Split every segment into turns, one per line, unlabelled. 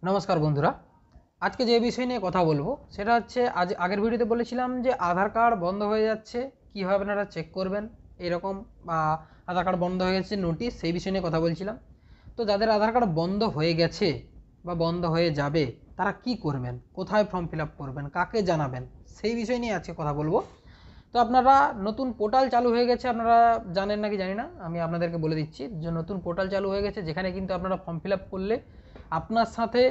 नमस्कार बंधुरा आज के जे विषय निये कथा बोलबो सेटा हच्छे आज आगेर भिडियोते बोलेछिलाम जे आधार कार्ड बंद हो जाच्छे किभाबे आपनारा चेक करबेन एरकम आधार कार्ड बंद हो गेछे नोटिस सेई विषय निये कथा बोलछिलाम। तो जादेर आधार कार्ड बंद हो गेछे बा बंद हो जाबे तारा कि करबेन कोथाय फर्म फिल आप करबेन काके जानाबेन सेई विषय निये आजके कथा बोलबो। तो आपनारा नतून पोर्टाल चालू हो गेछे आपनारा जानेन नाकि जानि ना आमि आपनादेरके बोले दिच्छि जे नतून पोर्टाल चालू हो गेछे जेखाने किन्तु आपनारा फर्म फिल आप करले আপনার সাথে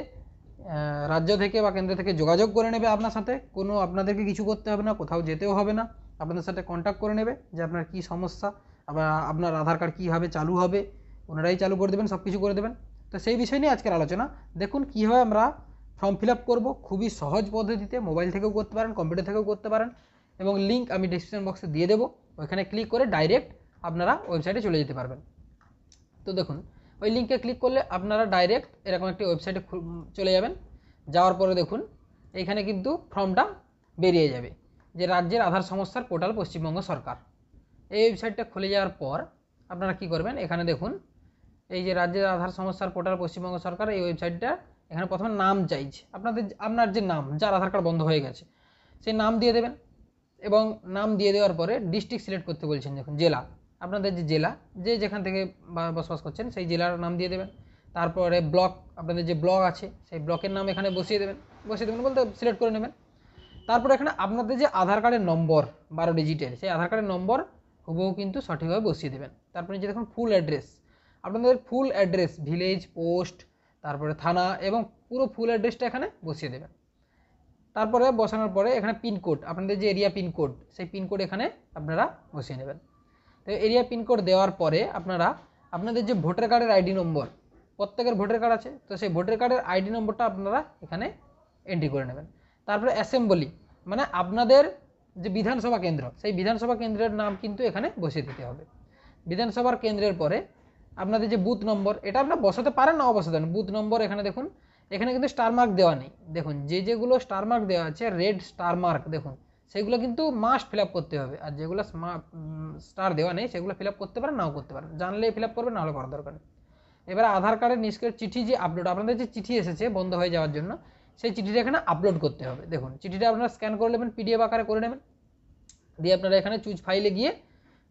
রাজ্য থেকে বা কেন্দ্র থেকে যোগাযোগ করে নেবে আপনার সাথে কোনো আপনাদেরকে কিছু করতে হবে না কোথাও যেতেও হবে না আপনাদের সাথে কন্ট্যাক্ট করে নেবে যে আপনার কি সমস্যা আবার আপনার আধার কার্ড কীভাবে চালু হবে ওনারাই চালু করে দেবেন সব কিছু করে দেবেন। তো সেই বিষয় নিয়ে আজকের আলোচনা দেখুন কীভাবে আমরা ফর্ম ফিল আপ করবো খুবই সহজ পদ্ধতিতে মোবাইল থেকেও করতে পারেন কম্পিউটার থেকেও করতে পারেন এবং লিঙ্ক আমি ডেসক্রিপশন বক্সে দিয়ে দেবো ওইখানে ক্লিক করে ডাইরেক্ট আপনারা ওয়েবসাইটে চলে যেতে পারবেন। তো দেখুন ওই লিঙ্কে ক্লিক করলে আপনারা ডাইরেক্ট এরকম একটি ওয়েবসাইটে চলে যাবেন যাওয়ার পরে দেখুন এইখানে কিন্তু ফর্মটা বেরিয়ে যাবে যে রাজ্যের আধার সমস্যার পোর্টাল পশ্চিমবঙ্গ সরকার এই ওয়েবসাইটটা খুলে যাওয়ার পর আপনারা কি করবেন এখানে দেখুন এই যে রাজ্যের আধার সমস্যার পোর্টাল পশ্চিমবঙ্গ সরকার এই ওয়েবসাইটটা এখানে প্রথমে নাম চাইছে আপনার যে নাম যার আধার কার্ড বন্ধ হয়ে গেছে সেই নাম দিয়ে দেবেন এবং নাম দিয়ে দেওয়ার পরে ডিস্ট্রিক্ট সিলেক্ট করতে বলছেন দেখুন জেলা আপনাদের যে জেলা যে যেখান থেকে বসবাস করছেন সেই জেলার নাম দিয়ে দেবেন তারপরে ব্লক আপনাদের যে ব্লক আছে সেই ব্লকের নাম এখানে বসিয়ে দেবেন বলতে সিলেক্ট করে নেবেন। তারপরে এখানে আপনাদের যে আধার কার্ডের নম্বর 12 ডিজিটের সেই আধার কার্ডের নম্বর হুবহু কিন্তু সঠিকভাবে বসিয়ে দেবেন। তারপরে যে দেখুন ফুল অ্যাড্রেস আপনাদের ফুল অ্যাড্রেস ভিলেজ পোস্ট তারপরে থানা এবং পুরো ফুল অ্যাড্রেসটা এখানে বসিয়ে দেবেন। তারপরে বসানোর পরে এখানে পিনকোড আপনাদের যে এরিয়া পিনকোড সেই পিনকোড এখানে আপনারা বসিয়ে নেবেন। তো এরিয়া পিনকোড দেওয়ার পরে আপনারা আপনাদের যে ভোটার কার্ডের আইডি নম্বর প্রত্যেকের ভোটার কার্ড আছে তো সেই ভোটার কার্ডের আইডি নম্বরটা আপনারা এখানে এন্ট্রি করে নেবেন। তারপরে অ্যাসেম্বলি মানে আপনাদের যে বিধানসভা কেন্দ্র সেই বিধানসভা কেন্দ্রের নাম কিন্তু এখানে বসিয়ে দিতে হবে। বিধানসভার কেন্দ্রের পরে আপনাদের যে বুথ নম্বর এটা আপনারা বসাতে পারেন না বসাতে পারেন বুথ নম্বর এখানে দেখুন এখানে কিন্তু স্টার মার্ক দেওয়া নেই দেখুন যেগুলো স্টার মার্ক দেওয়া আছে রেড স্টার মার্ক দেখুন সেগুলো কিন্তু মাস্ট ফিল আপ করতে হবে আর যেগুলো স্টার দেওয়া নেই সেগুলো ফিল আপ করতে পারেন নাও করতে পারেন জানলে ফিল আপ করবেন নাহলে করার দরকার নেই। এবার আধার কার্ডের নিষ্ক্রিয় চিঠি যে আপলোড আপনাদের যে চিঠি এসেছে বন্ধ হয়ে যাওয়ার জন্য সেই চিঠিটা এখানে আপলোড করতে হবে দেখুন চিঠিটা আপনারা স্ক্যান করে নেবেন পিডিএফ আকারে করে নেবেন দিয়ে আপনারা এখানে চুজ ফাইলে গিয়ে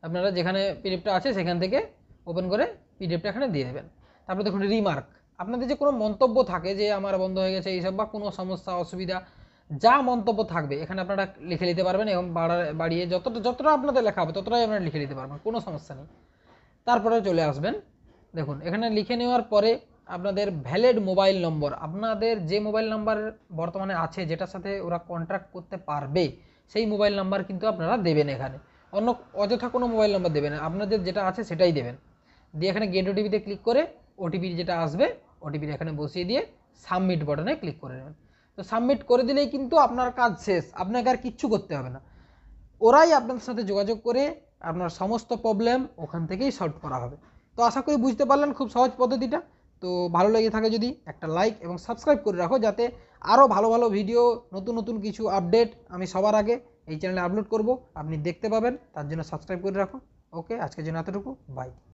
আপনারা যেখানে পিডিএফটা আছে সেখান থেকে ওপেন করে পিডিএফটা এখানে দিয়ে দেবেন। তারপর দেখুন রিমার্ক আপনাদের যে কোনো মন্তব্য থাকে যে আমার বন্ধ হয়ে গেছে এইসব বা কোনো সমস্যা অসুবিধা যা মন্তব্য থাকবে এখানে আপনারা লিখে নিতে পারবেন এবং বাড়িয়ে যতটা আপনাদের লেখা হবে ততটাই আপনারা লিখে নিতে পারবেন কোনো সমস্যা নেই। তারপরে চলে আসবেন দেখুন এখানে লিখে নেওয়ার পরে আপনাদের ভ্যালিড মোবাইল নম্বর আপনাদের যে মোবাইল নাম্বার বর্তমানে আছে যেটার সাথে ওরা কন্ট্যাক্ট করতে পারবে সেই মোবাইল নাম্বার কিন্তু আপনারা দেবেন এখানে অন্য অযথা কোনো মোবাইল নাম্বার দেবেন না আপনাদের যেটা আছে সেটাই দেবেন দিয়ে এখানে গেট ওটিপিতে ক্লিক করে ওটিপি যেটা আসবে ওটিপিটা এখানে বসিয়ে দিয়ে সাবমিট বাটনে ক্লিক করে নেবেন। তো সাবমিট করে দিলেই কিন্তু আপনার কাজ শেষ আপনাকে আর কিচ্ছু করতে হবে না ওরাই আপনাদের সাথে যোগাযোগ করে আপনার সমস্ত প্রবলেম ওখান থেকেই সলভ করা হবে। তো আশা করি বুঝতে পারলেন খুব সহজ পদ্ধতিটা। তো ভালো লেগে থাকে যদি একটা লাইক এবং সাবস্ক্রাইব করে রাখো যাতে আরও ভালো ভালো ভিডিও নতুন কিছু আপডেট আমি সবার আগে এই চ্যানেলে আপলোড করব আপনি দেখতে পাবেন তার জন্য সাবস্ক্রাইব করে রাখুন। ওকে আজকের জন্য এতটুকু বাই।